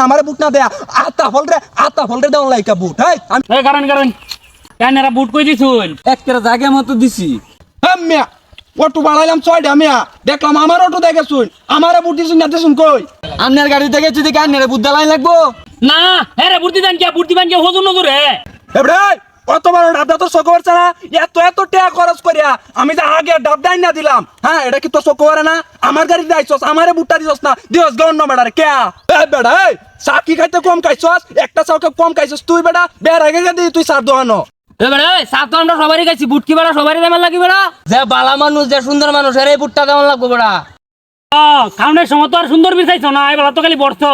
আমারে বুট না দেয়া আতা ফল রে দেওয়া লাইকা বুট এই কারণ কেনারা বুট কই দিছুন একটা জায়গা মতো দিছি মিয়া অটো বাড়াইলাম 6টা মিয়া দেখলাম আমার অটো দেখে শুন আমারে বুট দিছুন না দিছুন কই আপনার গাড়িতে গেছি দেখে আপনার বুদ্ধা লাইন লাগবো না হ্যাঁ রে বুট দিদান কে হজুর নজর হে এবড়ে কত বড় ডাবটা তো চোখ পড়ছে না এত টাকা খরচ করিয়া আমি যে আগে ডাবটাই না দিলাম হ্যাঁ এটা কি তো চোখ পড়ে না আমার গাড়ি যাইছস আমারে বুটটা দিছস না দিছস গন না বেড়া কে বেড়া এই সাকি খাইতে কম খাইছস একটা চাউকে কম খাইছস তুই বেড়া বের আগে দি তুই সার দোহানো এবারে সাত তো আমরা সবারই গাইছি বুট কি বেড়া সবারই দেমান লাগি বেড়া যে বালা মানুষ যে সুন্দর মানুষ এর এই বুটটা দেওয়ান লাগবো বেড়া কারণের সময় তো আর সুন্দর বিছাইছো না এবার তো খালি বড়ছো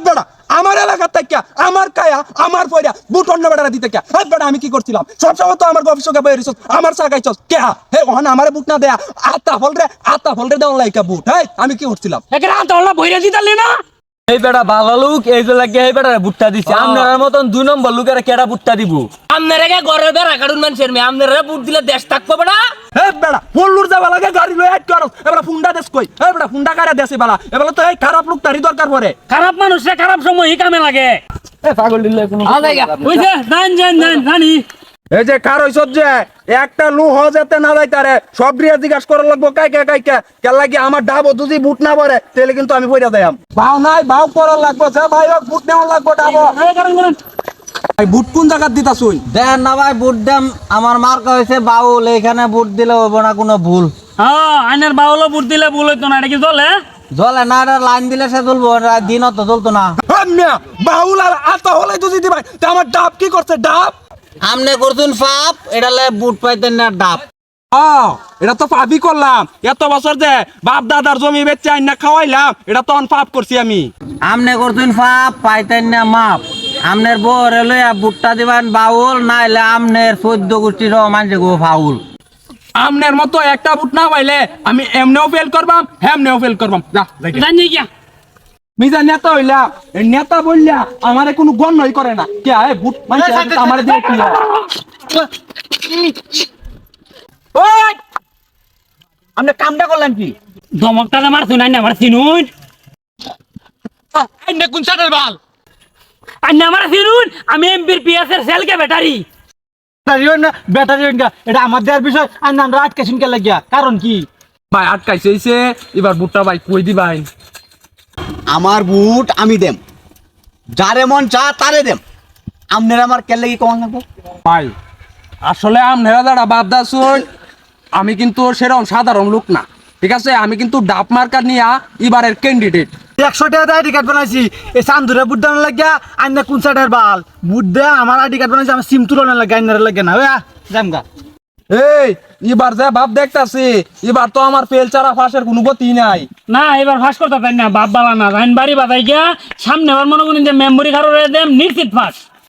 বেড়া আমার এলাকার থেকে আমার কায়া আমার পয়রা বুট অন্য বেড়া দিতে কে বেড়া আমি কি করছিলাম সব সময় তো আমার অফিসকে বাইরে আমার চা খাইছস কে হে ওখানে আমারে বুট না দেয়া আতা ফল রে দেওয়া লাইকা বুট আমি কি করছিলাম একে রাত হল্লা বইরা দিতালি না এই বেড়া ভালো লোক এই যে লাগে এই বেড়া বুটটা দিছে আপনার মতন 2 নম্বর লোকের কেডা বুটটা দিব আপনারা কে ঘরে বেড়া কাটুন মানুষের মেয়ে আপনারা বুট দিলে দেশ থাকবো বেড়া হে বেড়া বল্লুর যাবা লাগে গাড়ি লই আইট করস এবারে ফুন্ডা দেশ কই হে বেড়া ফুন্ডা কারে দেশে বালা এবারে তো এই খারাপ লোক তারই দরকার পড়ে খারাপ মানুষে খারাপ সময় কামে লাগে এ পাগল দিলে কোনো বুঝছে জানি এই যে কার হইছত যে একটা লু হ যেতে না যাইতারে সব রিয়া জিজ্ঞাসা করা লাগবো কাইকা কেন লাগি আমার ডাবো যদি বুট না পরে তাহলে কিন্তু আমি পয়রা যাইম বাও নাই বাও করা লাগবো যে ভাই বুট নেওয়া লাগবো ডাবো ভাই বুট কোন জায়গা দিতা শুন দেন না ভাই বুট দাম আমার মার্কা হইছে বাউল এখানে বুট দিলে হবে না কোনো ভুল হ্যাঁ আইনের বাউলো বুট দিলে ভুল হইতো না এটা কি চলে জলে না এটা লাইন দিলে সে চলবো দিনও তো চলতো না মিয়া বাউল আর আতা হলে যদি দি ভাই তা আমার ডাব কি করছে ডাব আমনে করছুন পাপ এটা লে বুট পাইতেন না ডাব এটা তো পাপই করলাম এত বছর যে বাপ দাদার জমি বেচে আইনা খাওয়াইলাম এটা তো পাপ করছি আমি আমনে করছুন পাপ পাইতেন না মাপ আমনের বউরে লইয়া বুটটা দিবেন বাউল নাইলে আমনের 14 গোষ্ঠীর মানছে গো ফাউল আমনের মতো একটা বুট না পাইলে আমি এমনেও ফেল করবাম হেমনেও ফেল করবাম যা জানি গিয়া মিজা নেতা হইলা নেতা বললা আমারে কোনো গণ্যই করে না কে আয় বুট মানে আমারে দিয়ে কি ওই আপনি কামটা করলেন কি ধমকটা মারছুন আইনা আমার চিনুন আইনে কোন সাটার বাল আইনা আমার চিনুন আমি এমপির পিএসের সেলকে ব্যাটারি ব্যাটারি এটা আমার দেওয়ার বিষয় আর আমরা আটকেছেন কে লাগিয়া কারণ কি ভাই আটকাইছে এবার বুটটা ভাই কই দি ভাই আমার বুট আমি দেম যারে মন চা তারে দেম আমনের আমার কেলে কি কমান লাগবো ভাই আসলে আমনেরা যারা বাদ দাসুন আমি কিন্তু সেরকম সাধারণ লোক না ঠিক আছে আমি কিন্তু ডাব মার্কার নিয়া এবারের ক্যান্ডিডেট 100 টাকা আইডি কার্ড বানাইছি এই চান্দুরে বুট দেওয়ার লাগিয়া আইনা কোন সাইডের বাল বুট দে আমার আইডি কার্ড বানাইছি আমার সিম তুলনের লাগে আইনার লাগে না ওয়া জামগা এই এবার যে ভাব দেখতাছি এবার তো আমার ফেল ছাড়া ফাঁসের কোনো গতি নাই না এবার ফাঁস করতে পারি না বাপ বালা না রাইন বাড়ি বাদাই গিয়া সামনে আমার মনে করেন যে মেমোরি কারো দেম নিশ্চিত ফাঁস